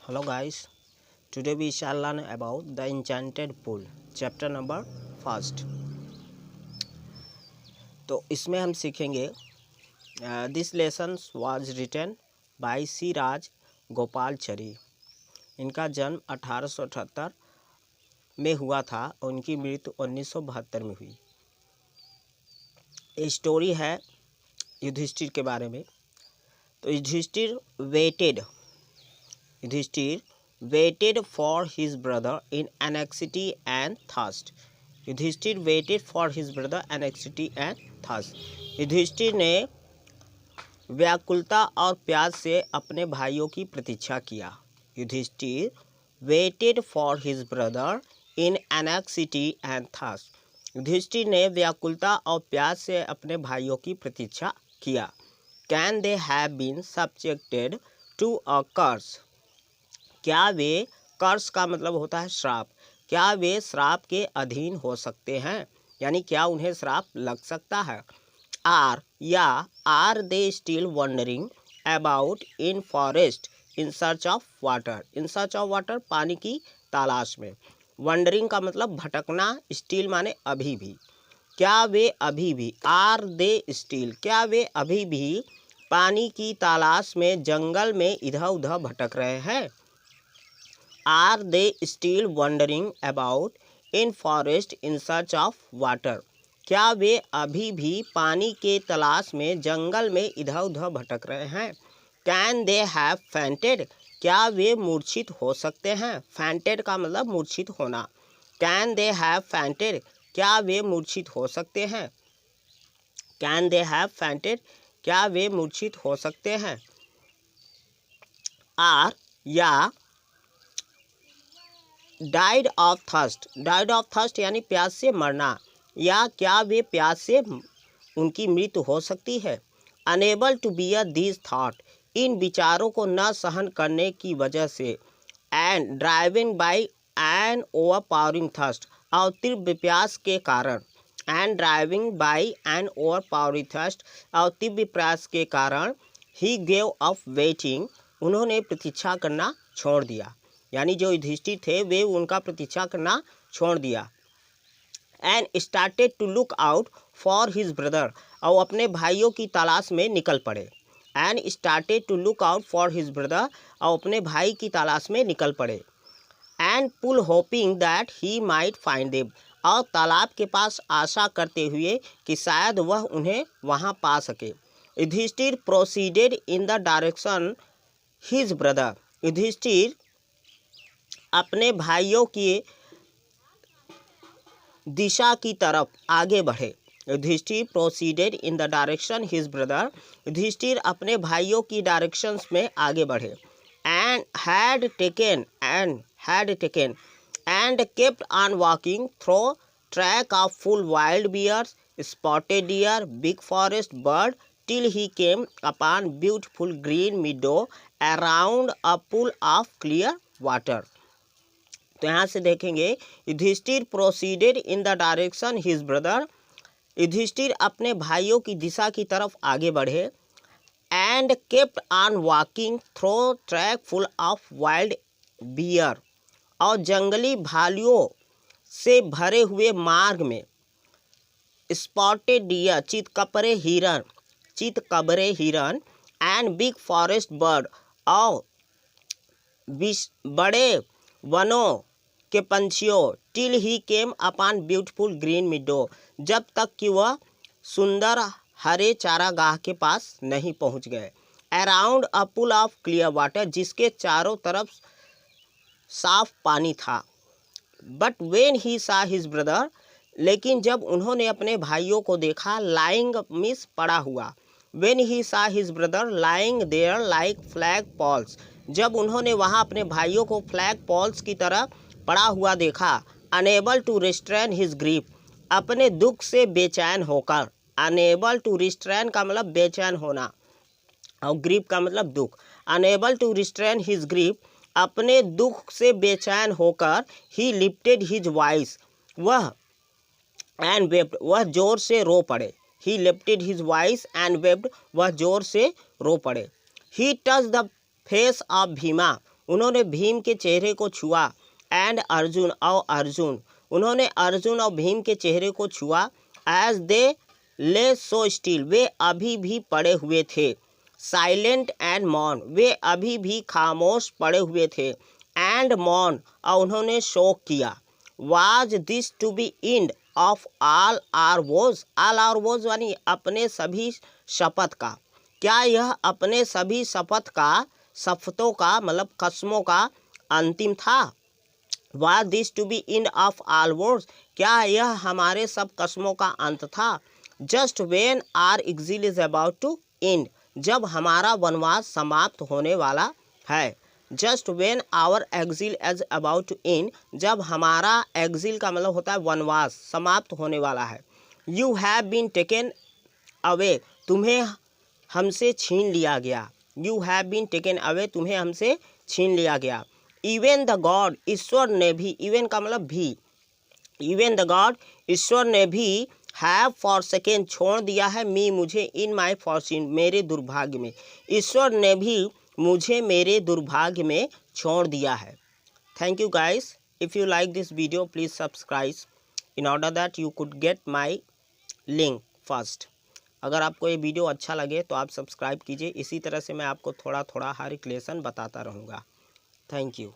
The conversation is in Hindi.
Hello guys, today we shall learn about the enchanted pool, chapter number 1. तो इसमें हम सीखेंगे this lesson was written by C Rajagopalachari. इनका जन्म 1878 में हुआ था और उनकी मृत्यु 1972 में हुई। ये स्टोरी है युधिष्ठिर के बारे में। तो Yudhishthir waited for his brother in anxiety and thirst. Yudhishthir waited for his brother anxiety and thirst. Yudhishthir ने व्याकुलता और प्यास से अपने भाइयों की प्रतीक्षा किया। Yudhishthir waited for his brother in anxiety and thirst. Yudhishthir ने व्याकुलता और प्यास से अपने भाइयों की प्रतीक्षा किया। Can they have been subjected to a curse? क्या वे, कर्स का मतलब होता है श्राप, क्या वे श्राप के अधीन हो सकते हैं, यानी क्या उन्हें श्राप लग सकता है। Are they still wandering about in forest in search of water. In search of water पानी की तलाश में। वंडरिंग का मतलब भटकना, स्टिल माने अभी भी। क्या वे अभी भी, आर दे स्टिल, क्या वे अभी भी पानी की तलाश में जंगल में इधर उधर भटक रहे हैं। Are they still wandering about in forest in search of water. क्या वे अभी भी पानी के तलाश में जंगल में इधर उधर भटक रहे हैं। कैन दे हैव फैंटेड, क्या वे मूर्छित हो सकते हैं। फैंटेड का मतलब मूर्छित होना। कैन दे हैव फैंटेड, क्या वे मूर्छित हो सकते हैं। कैन दे हैव फैंटेड, क्या वे मूर्छित हो सकते हैं। आर या died of thirst, died of thirst यानी प्यास से मरना, या क्या वे प्यास से उनकी मृत्यु हो सकती है। Unable to bear this thought, इन विचारों को न सहन करने की वजह से। And driving by an overpowering thirst, और तीव्र प्यास के कारण। And driving by an overpowering thirst, और तीव्र प्यास के कारण। ही गेव अप वेटिंग, उन्होंने प्रतीक्षा करना छोड़ दिया, यानी जो युधिष्ठिर थे वे उनका प्रतीक्षा करना छोड़ दिया। And started to look out for his brother, और अपने भाइयों की तलाश में निकल पड़े। And started to look out for his brother, और अपने भाई की तलाश में निकल पड़े। And pull hoping that he might find them, और तालाब के पास आशा करते हुए कि शायद वह उन्हें वहां पा सके। Yudhishthira proceeded in the direction his brother, Yudhishthira अपने भाइयों की दिशा की तरफ आगे बढ़े। Yudhishthira proceeded in the direction his brother, Yudhishthira अपने भाइयों की डायरेक्शंस में आगे बढ़े। And had taken and kept on walking through track of full wild bears, spotted deer, big forest bird, till he came upon beautiful green meadow around a pool of clear water. तो यहाँ से देखेंगे Yudhishthira proceeded in the direction his brother, Yudhishthira अपने भाइयों की दिशा की तरफ आगे बढ़े। And kept on walking through track full of wild bear, और जंगली भालुओं से भरे हुए मार्ग में। स्पॉटेड डियर, चितकबरे हिरन, एंड बिग फॉरेस्ट बर्ड, और बड़े वनों के पंछियों। Till he came upon beautiful green meadow, जब तक कि वह सुंदर हरे चारागाह के पास नहीं पहुंच गए। Around a pool of clear water, जिसके चारों तरफ साफ पानी था। But when he saw his brother, लेकिन जब उन्होंने अपने भाइयों को देखा, लाइंग मिस पड़ा हुआ। When he saw his brother lying there like flag poles, जब उन्होंने वहाँ अपने भाइयों को फ्लैग पॉल्स की तरह पड़ा हुआ देखा। Unable to restrain his grief, अपने दुख से बेचैन होकर। अनेबल टू रिस्ट्रेन का मतलब बेचैन होना, और ग्रीफ का मतलब दुख। Unable to restrain his grief, अपने दुख से बेचैन होकर। ही लिफ्टेड हिज वॉइस, वह एंड वेप्ड, वह जोर से रो पड़े। He lifted his voice and wept, वह जोर से रो पड़े। He touch the face of Bhima, उन्होंने भीम के चेहरे को छुआ। एंड अर्जुन और अर्जुन, उन्होंने अर्जुन और भीम के चेहरे को छुआ। एज दे ले सो स्टिल, वे अभी भी पड़े हुए थे। साइलेंट एंड मौन, वे अभी भी खामोश पड़े हुए थे। एंड मौन, और उन्होंने शोक किया। Was this to be end of all our woes, all our woes यानी अपने सभी शपथ का, क्या यह अपने सभी शपथों का मतलब कस्मों का अंतिम था। Was this to be end of all vows, क्या यह हमारे सब कस्मों का अंत था। Just when our exile is about to end, जब हमारा वनवास समाप्त होने वाला है। Just when our exile is about to end, जब हमारा एग्जिल का मतलब होता है वनवास, समाप्त होने वाला है। You have been taken away, तुम्हें हमसे छीन लिया गया। You have been taken away, तुम्हें हमसे छीन लिया गया। इवन द गॉड, ईश्वर ने भी, इवन का मतलब भी, इवन द गॉड, ईश्वर ने भी हैव फॉर सेकेंड, छोड़ दिया है मी, मुझे इन माई फॉर्च्यून, मेरे दुर्भाग्य में। ईश्वर ने भी मुझे मेरे दुर्भाग्य में छोड़ दिया है। Thank you guys, if you like this video please subscribe in order that you could get my link first. अगर आपको ये वीडियो अच्छा लगे तो आप सब्सक्राइब कीजिए। इसी तरह से मैं आपको थोड़ा थोड़ा हर एक लेसन बताता रहूँगा। Thank you.